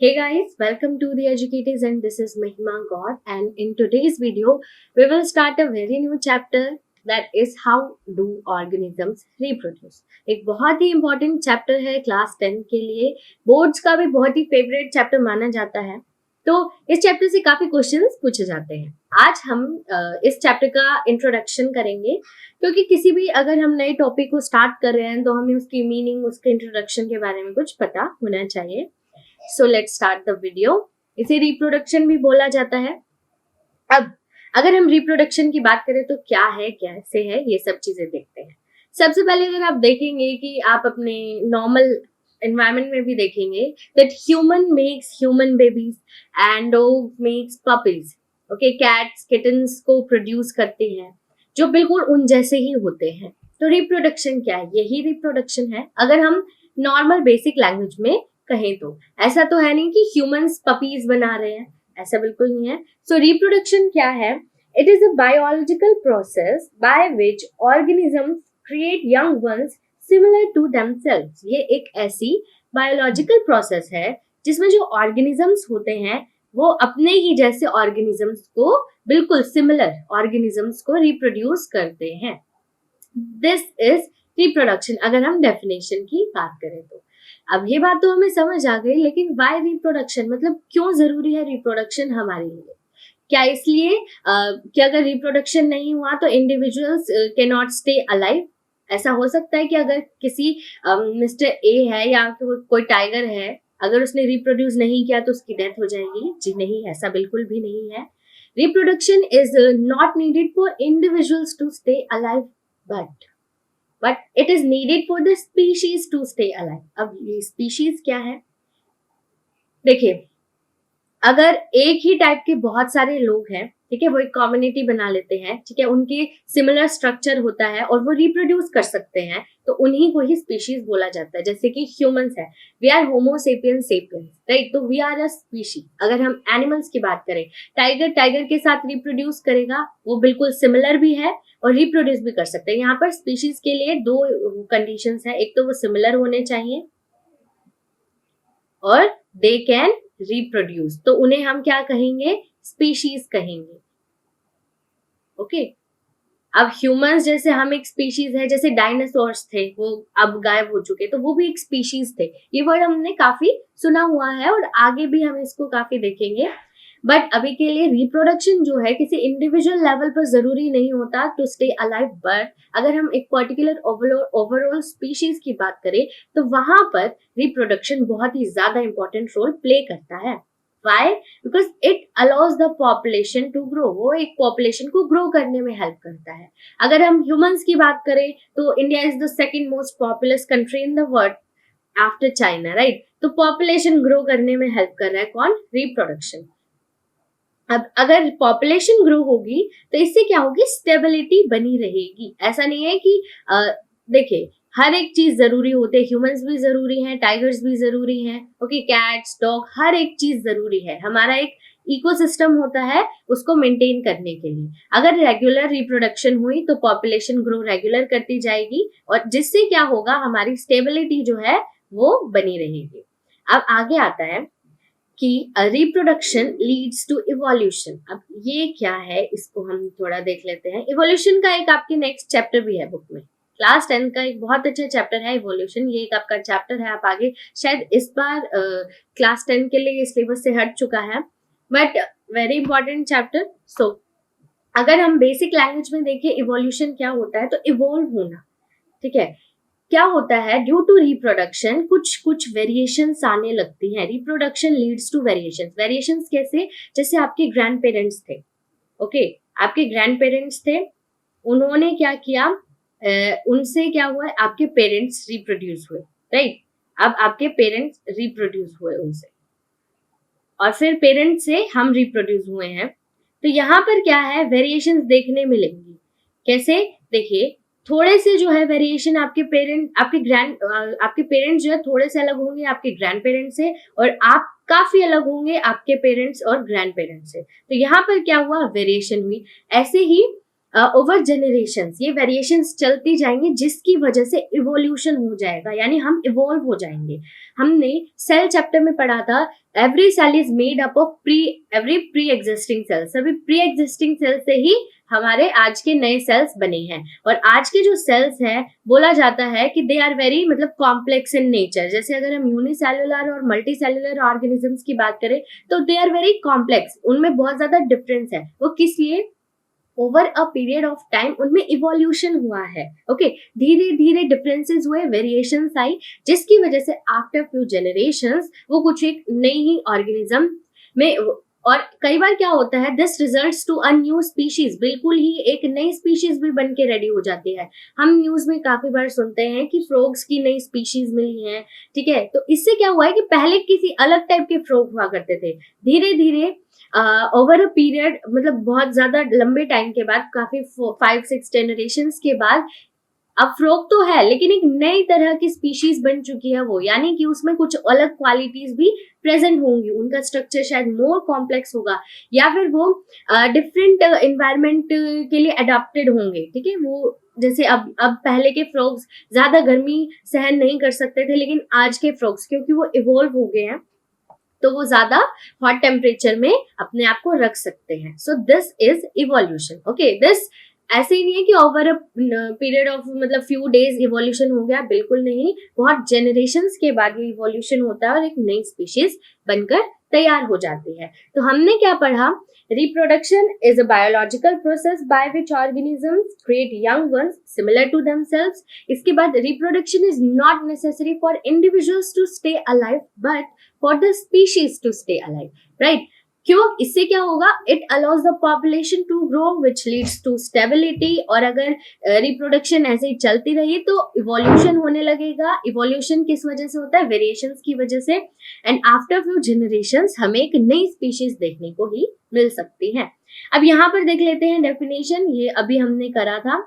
Hey guys, welcome to the Educators and this is Mahima God, and in today's video we will start a very new chapter that is how do organisms reproduce। एक बहुत ही important chapter है class 10 के लिए, boards का भी बहुत ही favourite chapter माना जाता है। तो इस चैप्टर से काफी क्वेश्चंस पूछे जाते हैं। आज हम इस चैप्टर का इंट्रोडक्शन करेंगे, क्योंकि किसी भी अगर हम नए टॉपिक को स्टार्ट कर रहे हैं तो हमें उसकी मीनिंग, उसके इंट्रोडक्शन के बारे में कुछ पता होना चाहिए। So let's start the video. इसे रिप्रोडक्शन भी बोला जाता है। अब अगर हम रिप्रोडक्शन की बात करें तो क्या है, कैसे है, ये सब चीजें देखते हैं। सबसे पहले अगर आप देखेंगे कि आप अपने नॉर्मल एनवायरमेंट में भी देखेंगे that human makes human babies and dog makes puppies. Okay, cats kittens को प्रोड्यूस करते हैं जो बिल्कुल उन जैसे ही होते हैं। तो रिप्रोडक्शन क्या है? यही रिप्रोडक्शन है अगर हम नॉर्मल बेसिक लैंग्वेज में कहें तो। ऐसा तो है नहीं कि ह्यूमंस पपीज बना रहे हैं, ऐसा बिल्कुल नहीं है। सो रिप्रोडक्शन क्या है? It is a biological process by which organisms create young ones similar to themselves. ये एक ऐसी बायोलॉजिकल प्रोसेस है जिसमें जो ऑर्गेनिजम्स होते हैं वो अपने ही जैसे ऑर्गेनिजम्स को, बिल्कुल सिमिलर ऑर्गेनिजम्स को रिप्रोड्यूस करते हैं। दिस इज रिप्रोडक्शन अगर हम डेफिनेशन की बात करें तो। अब ये बात तो हमें समझ आ गई, लेकिन वाई रिप्रोडक्शन, मतलब क्यों जरूरी है रिप्रोडक्शन हमारे लिए? क्या इसलिए कि अगर रिप्रोडक्शन नहीं हुआ तो individuals can not stay alive? ऐसा हो सकता है कि अगर किसी मिस्टर ए है या कोई टाइगर है, अगर उसने रिप्रोड्यूस नहीं किया तो उसकी डेथ हो जाएगी? जी नहीं, ऐसा बिल्कुल भी नहीं है। Reproduction is not needed for individuals to stay alive, but it is needed for the species to stay alive. अब ये स्पीशीज क्या है? देखिए, अगर एक ही टाइप के बहुत सारे लोग हैं, ठीक है, वो एक कम्युनिटी बना लेते हैं, ठीक है, उनकी सिमिलर स्ट्रक्चर होता है और वो रिप्रोड्यूस कर सकते हैं, तो उन्हीं को ही स्पीशीज बोला जाता है। जैसे कि ह्यूमंस है, we are homo sapiens sapiens, right? तो वी आर अ स्पीशीज। अगर हम एनिमल्स की बात करें, टाइगर टाइगर के साथ रिप्रोड्यूस करेगा, वो बिल्कुल सिमिलर भी है और रिप्रोड्यूस भी कर सकते हैं। यहाँ पर स्पीशीज के लिए दो कंडीशंस है, एक तो वो सिमिलर होने चाहिए और दे कैन रिप्रोड्यूस, तो उन्हें हम क्या कहेंगे? स्पीशीज कहेंगे। ओके, अब ह्यूमंस जैसे हम एक स्पीशीज है, जैसे डायनासोर्स थे, वो अब गायब हो चुके, तो वो भी एक स्पीशीज थे। ये वर्ड हमने काफी सुना हुआ है और आगे भी हम इसको काफी देखेंगे। बट अभी के लिए रिप्रोडक्शन जो है किसी इंडिविजुअल लेवल पर जरूरी नहीं होता टू स्टे अलाइव, बट अगर हम एक पर्टिकुलर ओवरऑल स्पीशीज की बात करें तो वहां पर रिप्रोडक्शन बहुत ही ज्यादा इंपॉर्टेंट रोल प्ले करता है। Why? Because it allows the population to grow. वो एक पॉपुलेशन को ग्रो करने में हेल्प करता है। अगर हम ह्यूमंस की बात करें तो India is the second most populous country in the world after China, right? तो पॉपुलेशन ग्रो करने में हेल्प कर रहा है कौन? रिप्रोडक्शन। अब अगर पॉपुलेशन ग्रो होगी तो इससे क्या होगी? स्टेबिलिटी बनी रहेगी। ऐसा नहीं है कि देखिए, हर एक चीज जरूरी होते हैं, ह्यूमंस भी जरूरी हैं, टाइगर्स भी जरूरी हैं, ओके, कैट्स, डॉग, हर एक चीज जरूरी है। हमारा एक इकोसिस्टम होता है उसको मेंटेन करने के लिए। अगर रेगुलर रिप्रोडक्शन हुई तो पॉपुलेशन ग्रो रेगुलर करती जाएगी और जिससे क्या होगा? हमारी स्टेबिलिटी जो है वो बनी रहेगी। अब आगे आता है कि रिप्रोडक्शन लीड्स टू इवोल्यूशन। अब ये क्या है, इसको हम थोड़ा देख लेते हैं। इवोल्यूशन का एक आपके नेक्स्ट चैप्टर भी है बुक में, क्लास 10 का एक बहुत अच्छा चैप्टर है इवोल्यूशन। ये एक आपका चैप्टर है, आप आगे शायद इस बार क्लास 10 के लिए सिलेबस से हट चुका है, बट वेरी इंपॉर्टेंट चैप्टर। सो अगर हम बेसिक लैंग्वेज में देखिए इवोल्यूशन क्या होता है, तो इवोल्व होना, ठीक है। क्या होता है? ड्यू टू रिप्रोडक्शन कुछ कुछ वेरिएशंस आने लगती हैं। Reproduction leads to variations. Variations कैसे? जैसे आपके ग्रैंड पेरेंट्स थे, ओके, आपके ग्रैंड पेरेंट्स थे, उन्होंने क्या किया, उनसे क्या हुआ? आपके पेरेंट्स रिप्रोड्यूस हुए, राइट? अब आपके पेरेंट्स रिप्रोड्यूस हुए उनसे, और फिर पेरेंट्स से हम रिप्रोड्यूस हुए हैं, तो यहाँ पर क्या है? वेरिएशंस देखने मिलेंगी। कैसे? देखिए, थोड़े से जो है वेरिएशन आपके पेरेंट्स जो है थोड़े से अलग होंगे आपके ग्रैंड पेरेंट्स से, और आप काफी अलग होंगे आपके पेरेंट्स और ग्रैंड पेरेंट्स से। तो यहाँ पर क्या हुआ? वेरिएशन हुई। ऐसे ही ओवर जनरेशंस ये वेरिएशंस चलती जाएंगे, जिसकी वजह से इवोल्यूशन हो जाएगा, यानी हम इवॉल्व हो जाएंगे। हमने सेल चैप्टर में पढ़ा था every cell is made up of pre existing cell, सभी प्री एग्जिस्टिंग सेल से ही हमारे आज के नए सेल्स बने हैं। और आज के जो सेल्स हैं बोला जाता है कि दे आर वेरी मतलब कॉम्प्लेक्स इन नेचर। जैसे अगर हम यूनिसेल्युलर और मल्टी सेल्युलर ऑर्गेनिजम्स की बात करें तो दे आर वेरी कॉम्प्लेक्स, उनमें बहुत ज्यादा डिफरेंस है। वो किस लिए? Over a period of time उनमें इवोल्यूशन हुआ है। ओके, धीरे धीरे डिफरेंसेस हुए, वेरिएशंस आई, जिसकी वजह से आफ्टर फ्यू जनरेशंस वो कुछ एक नई ही ऑर्गेनिज्म में, और कई बार क्या होता है this results to a new species, बिल्कुल ही एक नई स्पीशीज भी बन के रेडी हो जाती है। हम न्यूज में काफी बार सुनते हैं कि फ्रॉग्स की नई स्पीशीज मिली है, ठीक है। तो इससे क्या हुआ है कि पहले किसी अलग टाइप के फ्रॉग हुआ करते थे, धीरे धीरे ओवर अ पीरियड मतलब बहुत ज्यादा लंबे टाइम के बाद, काफी 5-6 जनरेशंस के बाद अब फ्रॉग तो है लेकिन एक नई तरह की स्पीशीज बन चुकी है वो, यानी कि उसमें कुछ अलग क्वालिटीज भी प्रेजेंट होंगी, उनका स्ट्रक्चर शायद मोर कॉम्प्लेक्स होगा, या फिर वो डिफरेंट एनवायरमेंट के लिए अडेप्टेड होंगे, ठीक है। वो जैसे अब पहले के फ्रॉग्स ज्यादा गर्मी सहन नहीं कर सकते थे, लेकिन आज के फ्रॉग्स क्योंकि वो इवॉल्व हो गए हैं तो वो ज्यादा हॉट टेम्परेचर में अपने आप को रख सकते हैं। So this is evolution. Okay, this ऐसे ही नहीं है कि ओवर अ पीरियड ऑफ मतलब फ्यू डेज इवोल्यूशन हो गया, बिल्कुल नहीं, बहुत जनरेशंस के बाद ये इवोल्यूशन होता है और एक नई स्पीशीज बनकर तैयार हो जाती है। तो हमने क्या पढ़ा? Reproduction is a biological process by which organisms create young ones similar to themselves. इसके बाद reproduction is not necessary for individuals to stay alive but for the species to stay alive, right. क्यों? इससे क्या होगा? It allows the population to grow which leads to stability. और अगर reproduction ऐसे ही चलती रही तो इवोल्यूशन होने लगेगा। इवोल्यूशन किस वजह से होता है? वेरिएशंस की वजह से। एंड आफ्टर फ्यू जनरेशंस हमें एक नई स्पीशीज देखने को ही मिल सकती है। अब यहाँ पर देख लेते हैं डेफिनेशन, ये अभी हमने करा था।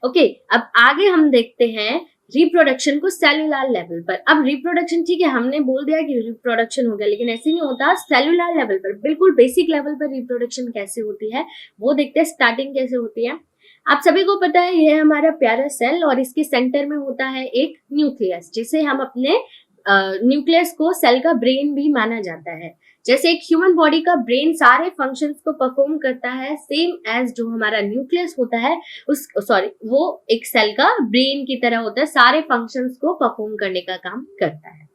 ओके, अब आगे हम देखते हैं रिप्रोडक्शन को सेलुलर लेवल पर। अब रिप्रोडक्शन, ठीक है, हमने बोल दिया कि रिप्रोडक्शन हो गया, लेकिन ऐसे नहीं होता। सेलुलर लेवल पर, बिल्कुल बेसिक लेवल पर रिप्रोडक्शन कैसे होती है वो देखते हैं। स्टार्टिंग कैसे होती है, आप सभी को पता है, ये है हमारा प्यारा सेल और इसके सेंटर में होता है एक न्यूक्लियस, जिसे हम अपने न्यूक्लियस को सेल का ब्रेन भी माना जाता है। जैसे एक ह्यूमन बॉडी का ब्रेन सारे फंक्शंस को परफॉर्म करता है, सेम एज जो हमारा न्यूक्लियस होता है वो एक सेल का ब्रेन की तरह होता है, सारे फंक्शंस को परफॉर्म करने का काम करता है।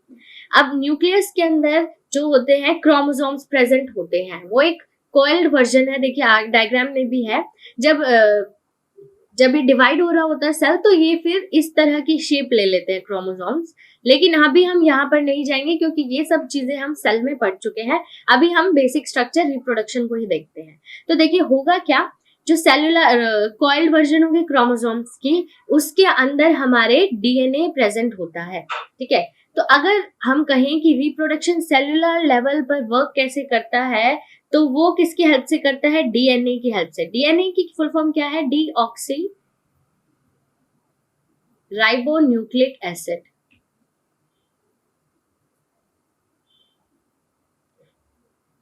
अब न्यूक्लियस के अंदर जो होते हैं क्रोमोसोम्स प्रेजेंट होते हैं, वो एक कॉइल्ड वर्जन है, देखिए डायग्राम में भी है। जब ये डिवाइड हो रहा होता है सेल तो ये फिर इस तरह की शेप ले लेते हैं क्रोमोसोम्स, लेकिन अभी हम यहाँ पर नहीं जाएंगे क्योंकि ये सब चीजें हम सेल में पढ़ चुके हैं। अभी हम बेसिक स्ट्रक्चर रिप्रोडक्शन को ही देखते हैं। तो देखिए होगा क्या, जो सेलुलर कॉइल्ड वर्जन होगी क्रोमोसोम्स की, उसके अंदर हमारे डीएनए प्रेजेंट होता है, ठीक है। तो अगर हम कहें कि रिप्रोडक्शन सेलुलर लेवल पर वर्क कैसे करता है, तो वो किसकी हेल्प से करता है? डीएनए की हेल्प से। डीएनए की फुल फॉर्म क्या है? Deoxy ribo nucleic acid.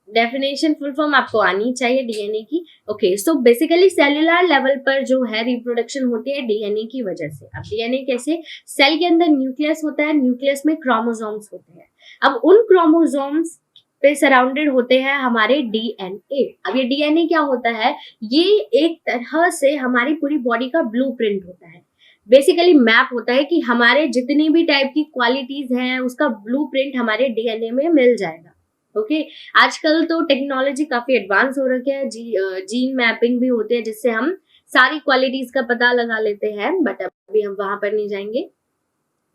Definition full form आपको आनी चाहिए डीएनए की। Okay, so basically cellular level पर जो है रिप्रोडक्शन होती है डीएनए की वजह से। अब डीएनए कैसे? सेल के अंदर न्यूक्लियस होता है, न्यूक्लियस में क्रोमोसोम्स होते हैं। अब उन क्रोमोसोम्स पे सराउंडेड होते हैं हमारे डीएनए। अब ये डीएनए क्या होता है? ये एक तरह से हमारी पूरी बॉडी का ब्लूप्रिंट होता है, बेसिकली मैप होता है कि हमारे जितनी भी टाइप की क्वालिटीज हैं उसका ब्लूप्रिंट हमारे डीएनए में मिल जाएगा। ओके, आजकल तो टेक्नोलॉजी काफी एडवांस हो रखी है, जीन मैपिंग भी होते हैं जिससे हम सारी क्वालिटीज का पता लगा लेते हैं, बट अभी हम वहां पर नहीं जाएंगे।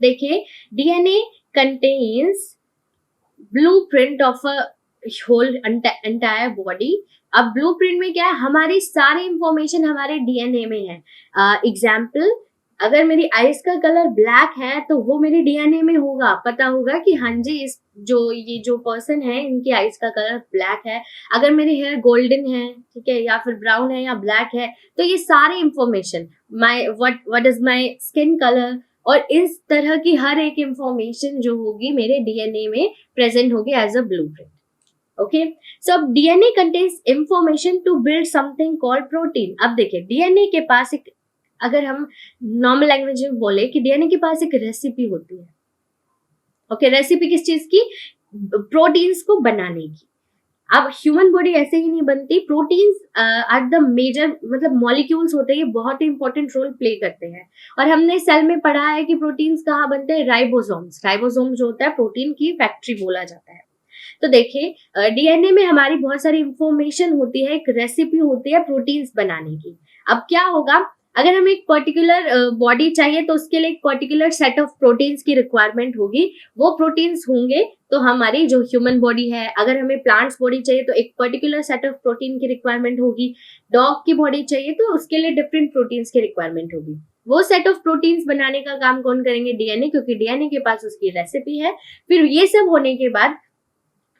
देखिए, DNA contains blueprint of a whole entire body. अब ब्लूप्रिंट में क्या है? हमारी सारी इंफॉर्मेशन हमारे डीएनए में है। एग्जाम्पल, अगर मेरी आईज का कलर ब्लैक है तो वो मेरे डीएनए में होगा, पता होगा कि हाँ जी ये जो पर्सन है इनकी आईज का कलर ब्लैक है। अगर मेरे हेयर गोल्डन है, ठीक है, या फिर ब्राउन है या ब्लैक है, तो ये सारी information, what is my skin colour, और इस तरह की हर एक इंफॉर्मेशन जो होगी मेरे डीएनए में प्रेजेंट होगी as a blueprint. Okay, so अब DNA contains information to build something called protein. अब देखिए डीएनए के पास एक, अगर हम नॉर्मल लैंग्वेज में बोले कि डीएनए के पास एक रेसिपी होती है। ओके, रेसिपी किस चीज की? प्रोटीन्स को बनाने की। अब ह्यूमन बॉडी ऐसे ही नहीं बनती, प्रोटीन्स आर द मेजर, मतलब मॉलिक्यूल्स होते हैं, ये बहुत ही इंपॉर्टेंट रोल प्ले करते हैं। और हमने सेल में पढ़ा है कि प्रोटीन्स कहाँ बनते हैं? राइबोसोम्स। राइबोसोम जो होता है प्रोटीन की फैक्ट्री बोला जाता है। तो देखिए डीएनए में हमारी बहुत सारी इंफॉर्मेशन होती है, एक रेसिपी होती है प्रोटीन्स बनाने की। अब क्या होगा, अगर हमें एक पर्टिकुलर बॉडी चाहिए तो उसके लिए एक पर्टिकुलर सेट ऑफ प्रोटीन्स की रिक्वायरमेंट होगी। वो प्रोटीन्स होंगे तो हमारी जो ह्यूमन बॉडी है, अगर हमें प्लांट्स बॉडी चाहिए तो एक पर्टिकुलर सेट ऑफ प्रोटीन की रिक्वायरमेंट होगी। डॉग की बॉडी चाहिए तो उसके लिए डिफरेंट प्रोटीन्स की रिक्वायरमेंट होगी। वो सेट ऑफ प्रोटीन्स बनाने का काम कौन करेंगे? डीएनए, क्योंकि डीएनए के पास उसकी रेसिपी है। फिर ये सब होने के बाद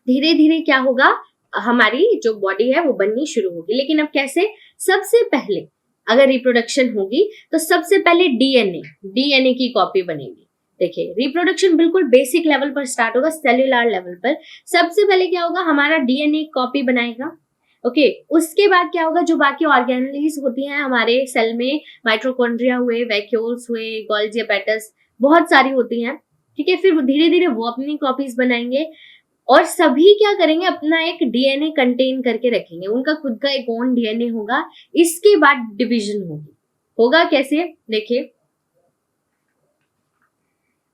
धीरे धीरे क्या होगा, हमारी जो बॉडी है वो बननी शुरू होगी। लेकिन अब कैसे? सबसे पहले अगर रिप्रोडक्शन होगी तो सबसे पहले डीएनए की कॉपी बनेगी। देखिए रिप्रोडक्शन बिल्कुल बेसिक लेवल पर स्टार्ट होगा, सेल्यूलर लेवल पर। सबसे पहले क्या होगा, हमारा डीएनए कॉपी बनाएगा। ओके, उसके बाद क्या होगा, जो बाकी ऑर्गेनेलीज होती हैं हमारे सेल में, माइटोकॉन्ड्रिया हुए, वैक्यूल्स हुए, गोल्जी एपेटस, बहुत सारी होती हैं। ठीक है, फिर धीरे धीरे वो अपनी कॉपीज बनाएंगे और सभी क्या करेंगे, अपना एक डीएनए कंटेन करके रखेंगे, उनका खुद का एक ओन डीएनए होगा। इसके बाद डिवीजन होगी। होगा कैसे? देखिए,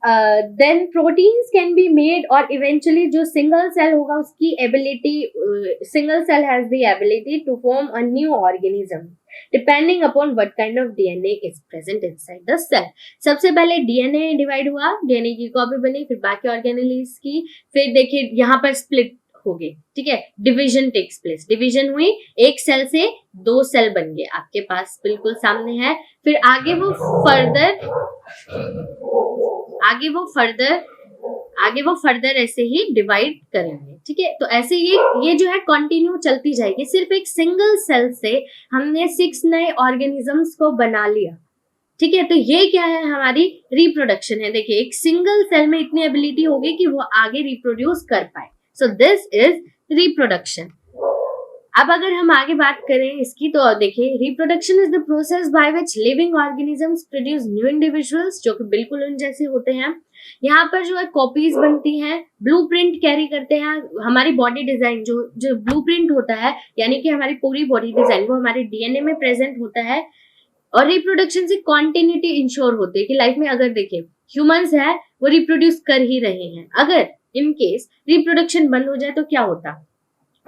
then proteins can be made, और इवेंचुअली जो सिंगल सेल होगा उसकी ability, single cell has the ability to form a new organism depending upon what kind of DNA is present inside the cell. सबसे पहले डीएनए डिवाइड हुआ, DNA की copy बनी, फिर बाकी ऑर्गेनेलीज की, फिर देखिए यहाँ पर स्प्लिट हो गए। ठीक है, डिवीजन टेक्स प्लेस, डिवीजन हुई, एक सेल से दो सेल बन गए, आपके पास बिल्कुल सामने है। फिर आगे वो फर्दर ऐसे ही डिवाइड करेंगे। ठीक है, तो ऐसे ये जो है कंटिन्यू चलती जाएगी। सिर्फ एक सिंगल सेल से हमने 6 नए ऑर्गेनिजम्स को बना लिया। ठीक है, तो ये क्या है, हमारी रिप्रोडक्शन है। देखिए एक सिंगल सेल में इतनी एबिलिटी होगी कि वो आगे रिप्रोड्यूस कर पाए। So this is reproduction. अब अगर हम आगे बात करें इसकी, तो देखिए reproduction is the process by which living organisms produce new individuals, जो कि बिल्कुल उन जैसे होते हैं। यहाँ पर जो है कॉपीज बनती हैं, ब्लूप्रिंट कैरी करते हैं। हमारी बॉडी डिजाइन जो ब्लूप्रिंट होता है, यानी कि हमारी पूरी बॉडी डिजाइन, वो हमारे डीएनए में प्रेजेंट होता है। और रिप्रोडक्शन से कॉन्टिन्यूटी इंश्योर होती है कि लाइफ में अगर देखिए ह्यूमंस है वो रिप्रोड्यूस कर ही रहे हैं, अगर इन केस रिप्रोडक्शन बंद हो जाए तो क्या होता।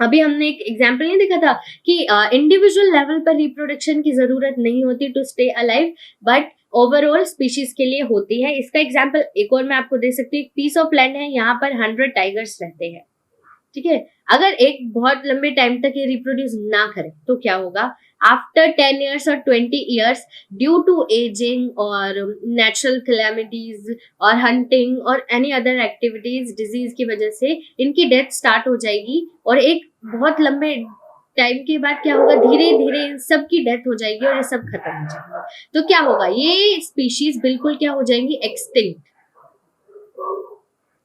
अभी हमने एक एग्जाम्पल नहीं देखा था कि इंडिविजुअल लेवल पर रिप्रोडक्शन की जरूरत नहीं होती to stay alive, but overall species के लिए होती है। इसका एग्जाम्पल एक और मैं आपको दे सकती हूँ। एक पीस ऑफ लैंड है, यहाँ पर 100 टाइगर्स रहते हैं। ठीक है, अगर एक बहुत लंबे टाइम तक ये रिप्रोड्यूस ना करे तो क्या होगा, आफ्टर 10 years और 20 years ड्यू टू एजिंग और नेचुरल कैलेमिटीज और हंटिंग और एनी अदर एक्टिविटीज, डिजीज की वजह से इनकी डेथ स्टार्ट हो जाएगी। और एक बहुत लंबे टाइम के बाद क्या होगा, धीरे धीरे इन सब की डेथ हो जाएगी और ये सब खत्म हो जाएंगे। तो क्या होगा, ये स्पीशीज बिल्कुल क्या हो जाएंगी, एक्सटिंक्ट।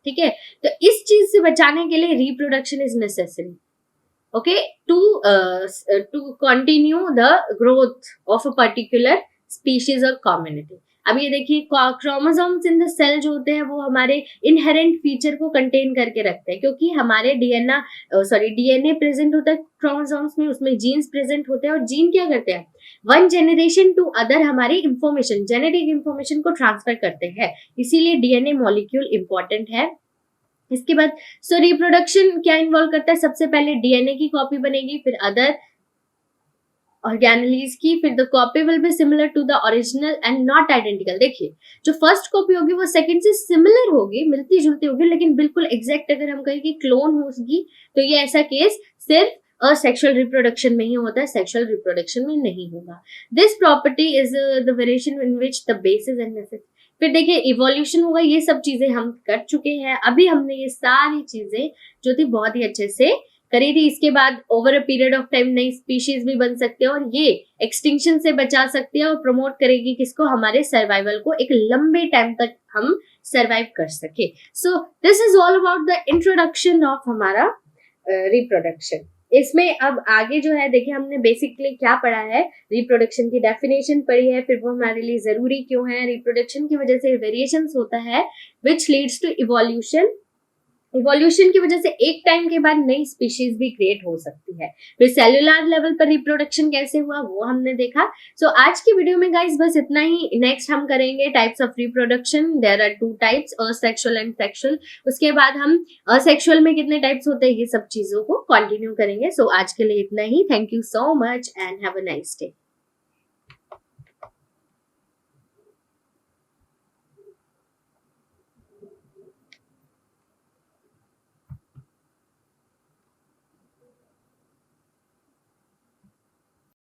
ठीक है, तो इस चीज से बचाने के लिए reproduction is necessary, okay, to continue the growth of a particular species और कम्युनिटी। अब ये देखिए क्रोमोसोम्स इन द सेल जो होते हैं वो हमारे इनहेरेंट फीचर को कंटेन करके रखते हैं, क्योंकि हमारे डीएनए प्रेजेंट होता है क्रोमोसोम्स में, उसमें जीन्स प्रेजेंट होते हैं। और जीन क्या करते हैं, वन जेनरेशन टू अदर हमारी इंफॉर्मेशन, जेनेटिक इंफॉर्मेशन को ट्रांसफर करते हैं। इसीलिए डीएनए मॉलिक्यूल इंपॉर्टेंट है। इसके बाद रिप्रोडक्शन क्या इन्वॉल्व करता है, सबसे पहले डीएनए की कॉपी बनेगी, फिर अदर ऑर्गेनेलीज की, फिर the copy will be similar to the original and not identical. देखिए जो फर्स्ट कॉपी होगी वो सेकंड से सिमिलर होगी, मिलती जुलती होगी, लेकिन बिल्कुल एग्जैक्ट अगर हम कहें कि क्लोन होगी तो ये ऐसा केस सिर्फ असेक्सुअल रिप्रोडक्शन में ही होता है, सेक्सुअल रिप्रोडक्शन में नहीं होगा। This property is the variation in which the basis and necessity. फिर देखिए इवोल्यूशन होगा, ये सब चीजें हम कर चुके हैं। अभी हमने ये सारी चीजें जो थी बहुत ही अच्छे से करी थी। इसके बाद over a period of time नई स्पीशीज भी बन सकते हैं और ये एक्सटिंक्शन से बचा सकते हैं और प्रमोट करेगी किसको, हमारे सर्वाइवल को, एक लंबे टाइम तक हम सर्वाइव कर सके। So this is all about the introduction of हमारा रिप्रोडक्शन। इसमें अब आगे जो है देखिए हमने बेसिकली क्या पढ़ा है, रिप्रोडक्शन की डेफिनेशन पढ़ी है, फिर वो हमारे लिए जरूरी क्यों है, रिप्रोडक्शन की वजह से वेरिएशंस होता है which leads to evolution, evolution की वजह से एक टाइम के बाद नई स्पीशीज भी क्रिएट हो सकती है। फिर सेलुलर लेवल पर रिप्रोडक्शन कैसे हुआ वो हमने देखा। सो आज की वीडियो में गाइस बस इतना ही। नेक्स्ट हम करेंगे types of reproduction. There are 2 types, asexual and sexual. उसके बाद हम असेक्सुअल में कितने टाइप्स होते हैं ये सब चीजों को कंटिन्यू करेंगे। सो आज के लिए इतना ही। Thank you so much and have a nice day.